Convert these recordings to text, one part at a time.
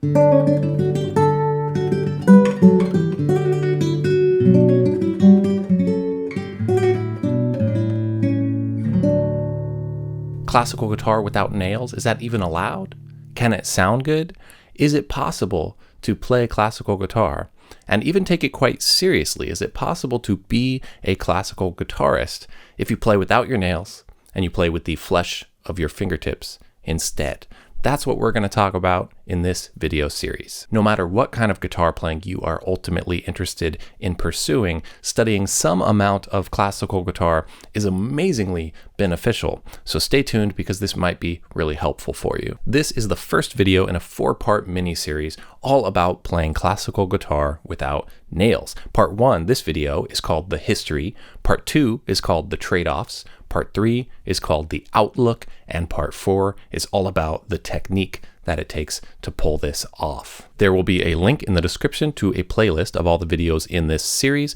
Classical guitar without nails, is that even allowed? Can it sound good? Is it possible to play classical guitar and even take it quite seriously? Is it possible to be a classical guitarist if you play without your nails and you play with the flesh of your fingertips instead? That's what we're going to talk about in this video series. No matter what kind of guitar playing you are ultimately interested in pursuing, studying some amount of classical guitar is amazingly beneficial. So stay tuned because this might be really helpful for you. This is the first video in a 4-part mini-series all about playing classical guitar without nails. Part 1, this video, is called The History. Part 2 is called The Trade-Offs. Part 3 is called The Outlook, and Part 4 is all about the technique that it takes to pull this off. There will be a link in the description to a playlist of all the videos in this series.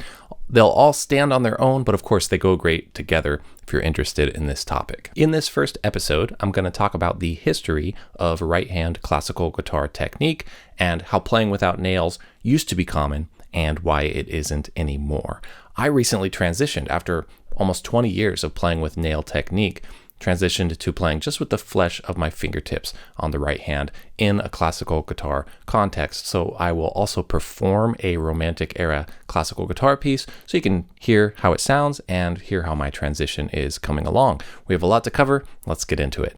They'll all stand on their own, but of course they go great together if you're interested in this topic. In this first episode, I'm going to talk about the history of right-hand classical guitar technique and how playing without nails used to be common and why it isn't anymore. I recently transitioned after almost 20 years of playing with nail technique, transitioned to playing just with the flesh of my fingertips on the right hand in a classical guitar context. So I will also perform a Romantic era classical guitar piece so you can hear how it sounds and hear how my transition is coming along. We have a lot to cover. Let's get into it.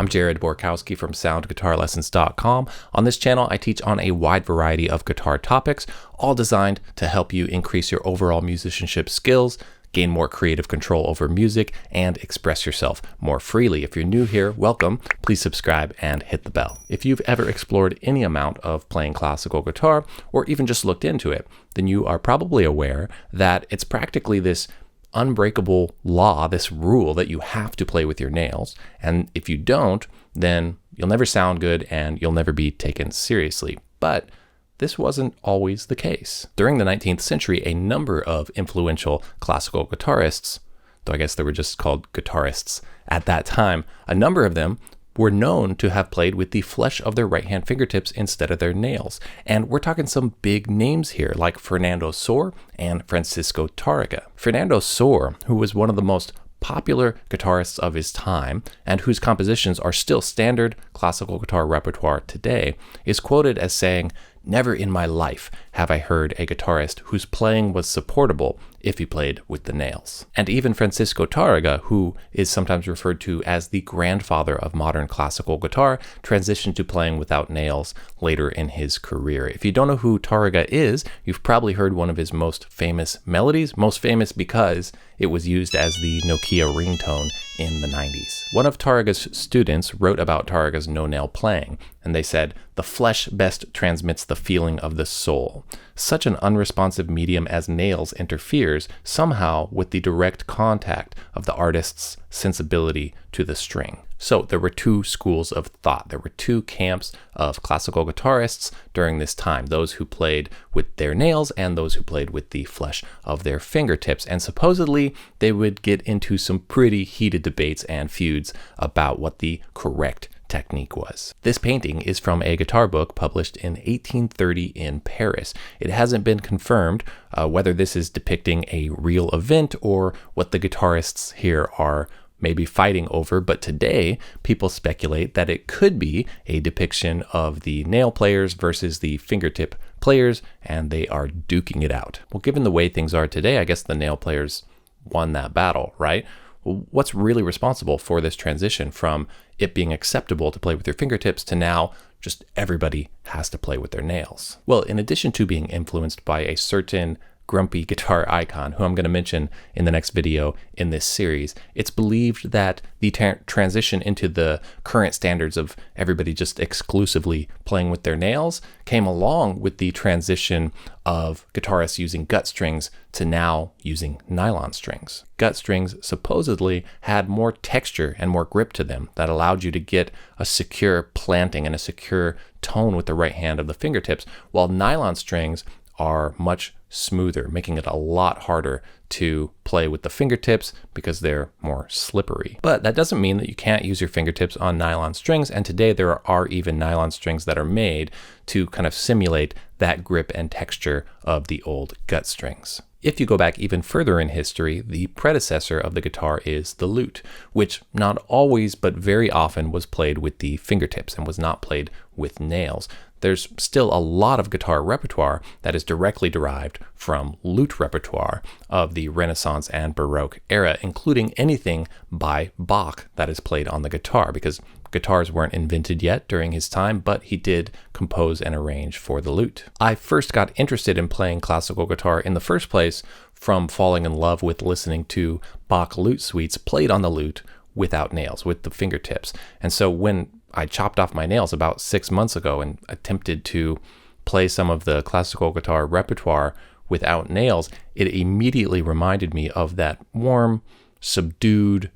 I'm Jared Borkowski from SoundGuitarLessons.com. On this channel, I teach on a wide variety of guitar topics, all designed to help you increase your overall musicianship skills, gain more creative control over music, and express yourself more freely. If you're new here, welcome. Please subscribe and hit the bell. If you've ever explored any amount of playing classical guitar, or even just looked into it, then you are probably aware that it's practically this unbreakable law, this rule that you have to play with your nails. And if you don't, then you'll never sound good and you'll never be taken seriously. But this wasn't always the case. During the 19th century, a number of influential classical guitarists, though I guess they were just called guitarists at that time, a number of them were known to have played with the flesh of their right-hand fingertips instead of their nails. And we're talking some big names here, like Fernando Sor and Francisco Tarrega. Fernando Sor, who was one of the most popular guitarists of his time and whose compositions are still standard classical guitar repertoire today, is quoted as saying, "Never in my life have I heard a guitarist whose playing was supportable if he played with the nails." And even Francisco Tarrega, who is sometimes referred to as the grandfather of modern classical guitar, transitioned to playing without nails later in his career. If you don't know who Tarrega is, you've probably heard one of his most famous melodies, most famous because it was used as the Nokia ringtone in the 90s. One of Tarrega's students wrote about Tarrega's no-nail playing, and they said, "The flesh best transmits the feeling of the soul. Such an unresponsive medium as nails interferes somehow with the direct contact of the artist's sensibility to the string." So there were two schools of thought. There were two camps of classical guitarists during this time, those who played with their nails and those who played with the flesh of their fingertips. And supposedly they would get into some pretty heated debates and feuds about what the correct technique was. This painting is from a guitar book published in 1830 in Paris. It hasn't been confirmed whether this is depicting a real event or what the guitarists here are maybe fighting over, but today people speculate that it could be a depiction of the nail players versus the fingertip players, and they are duking it out. Well, given the way things are today, I guess the nail players won that battle, right? Well, what's really responsible for this transition from it being acceptable to play with your fingertips to now just everybody has to play with their nails? Well, in addition to being influenced by a certain grumpy guitar icon, who I'm going to mention in the next video in this series, it's believed that the transition into the current standards of everybody just exclusively playing with their nails came along with the transition of guitarists using gut strings to now using nylon strings. Gut strings supposedly had more texture and more grip to them that allowed you to get a secure planting and a secure tone with the right hand of the fingertips, while nylon strings are much smoother, making it a lot harder to play with the fingertips because they're more slippery. But that doesn't mean that you can't use your fingertips on nylon strings, and today there are even nylon strings that are made to kind of simulate that grip and texture of the old gut strings. If you go back even further in history, the predecessor of the guitar is the lute, which not always but very often was played with the fingertips and was not played with nails. There's still a lot of guitar repertoire that is directly derived from lute repertoire of the Renaissance and Baroque era, including anything by Bach that is played on the guitar, because guitars weren't invented yet during his time, but he did compose and arrange for the lute. I first got interested in playing classical guitar in the first place from falling in love with listening to Bach lute suites played on the lute without nails, with the fingertips. And so when I chopped off my nails about 6 months ago and attempted to play some of the classical guitar repertoire without nails, it immediately reminded me of that warm, subdued,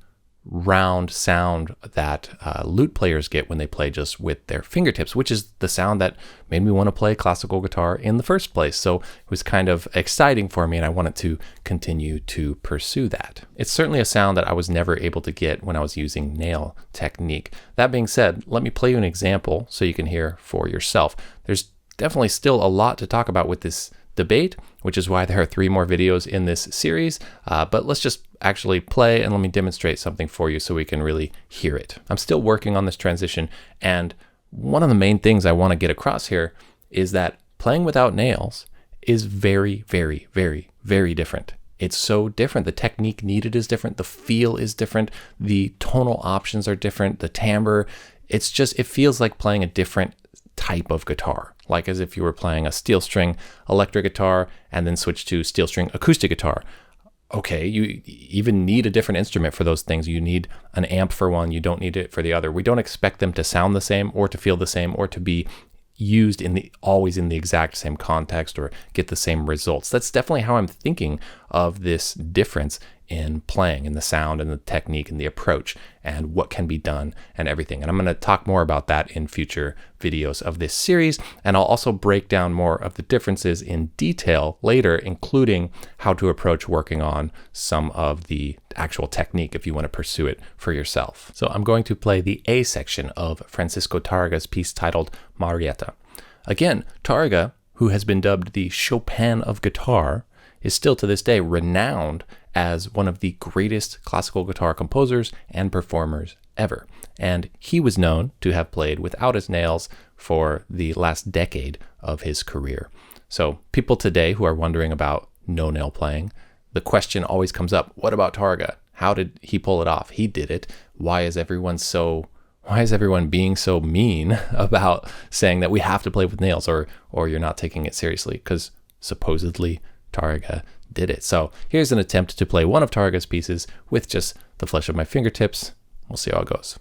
round sound that lute players get when they play just with their fingertips, which is the sound that made me want to play classical guitar in the first place. So it was kind of exciting for me, and I wanted to continue to pursue that. It's certainly a sound that I was never able to get when I was using nail technique. That being said, let me play you an example so you can hear for yourself. There's definitely still a lot to talk about with this debate, which is why there are 3 more videos in this series, but let's just actually play and let me demonstrate something for you so we can really hear it. I'm still working on this transition, and one of the main things I want to get across here is that playing without nails is very, very, very, very different. It's so different. The technique needed is different. The feel is different. The tonal options are different. The timbre, it feels like playing a different type of guitar, like as if you were playing a steel string electric guitar and then switch to steel string acoustic guitar. Okay, you even need a different instrument for those things. You need an amp for one, you don't need it for the other. We don't expect them to sound the same or to feel the same or to be used always in the exact same context or get the same results. That's definitely how I'm thinking of this difference in playing, in the sound and the technique and the approach and what can be done and everything. And I'm going to talk more about that in future videos of this series. And I'll also break down more of the differences in detail later, including how to approach working on some of the actual technique if you want to pursue it for yourself. So I'm going to play the A section of Francisco Tarrega's piece titled Marietta. Again, Tarrega, who has been dubbed the Chopin of guitar, is still to this day renowned as one of the greatest classical guitar composers and performers ever. And he was known to have played without his nails for the last decade of his career. So people today who are wondering about no-nail playing, the question always comes up, what about Tarrega? How did he pull it off? He did it. Why is everyone being so mean about saying that we have to play with nails or you're not taking it seriously? Because supposedly Tarrega did it. So here's an attempt to play one of Tarrega's pieces with just the flesh of my fingertips. We'll see how it goes.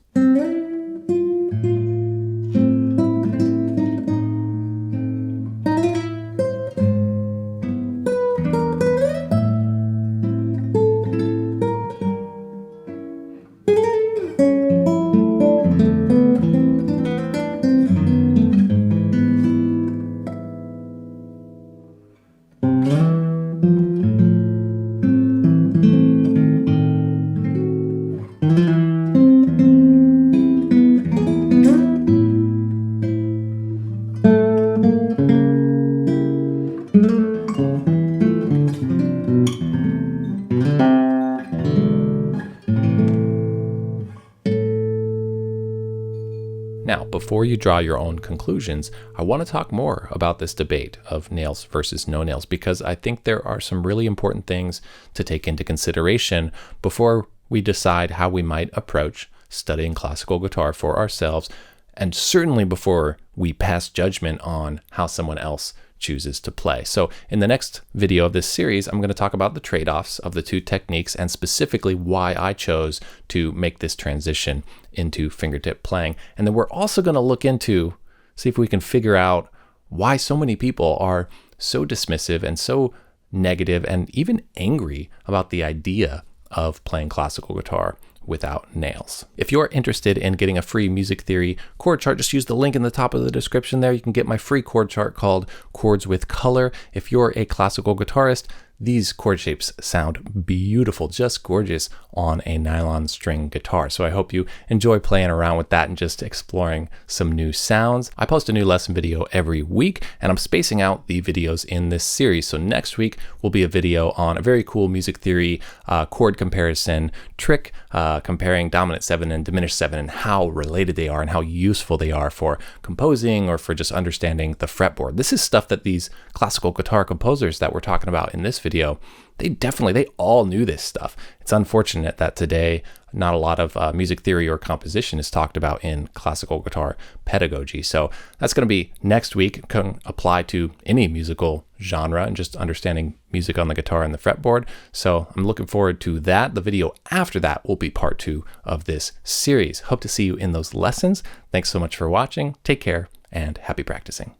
Now, before you draw your own conclusions, I want to talk more about this debate of nails versus no nails, because I think there are some really important things to take into consideration before we decide how we might approach studying classical guitar for ourselves, and certainly before we pass judgment on how someone else chooses to play. So in the next video of this series, I'm going to talk about the trade-offs of the two techniques and specifically why I chose to make this transition into fingertip playing. And then we're also going to see if we can figure out why so many people are so dismissive and so negative and even angry about the idea of playing classical guitar without nails. If you're interested in getting a free music theory chord chart, just use the link in the top of the description there. You can get my free chord chart called Chords with Color. If you're a classical guitarist, these chord shapes sound beautiful, just gorgeous on a nylon string guitar. So I hope you enjoy playing around with that and just exploring some new sounds. I post a new lesson video every week, and I'm spacing out the videos in this series. So next week will be a video on a very cool music theory chord comparison trick, comparing dominant 7 and diminished 7 and how related they are and how useful they are for composing or for just understanding the fretboard. This is stuff that these classical guitar composers that we're talking about in this video, they all knew this stuff. It's unfortunate that today not a lot of music theory or composition is talked about in classical guitar pedagogy. So that's going to be next week. It can apply to any musical genre and just understanding music on the guitar and the fretboard. So I'm looking forward to that. The video after that will be part 2 of this series. Hope to see you in those lessons. Thanks so much for watching. Take care and happy practicing.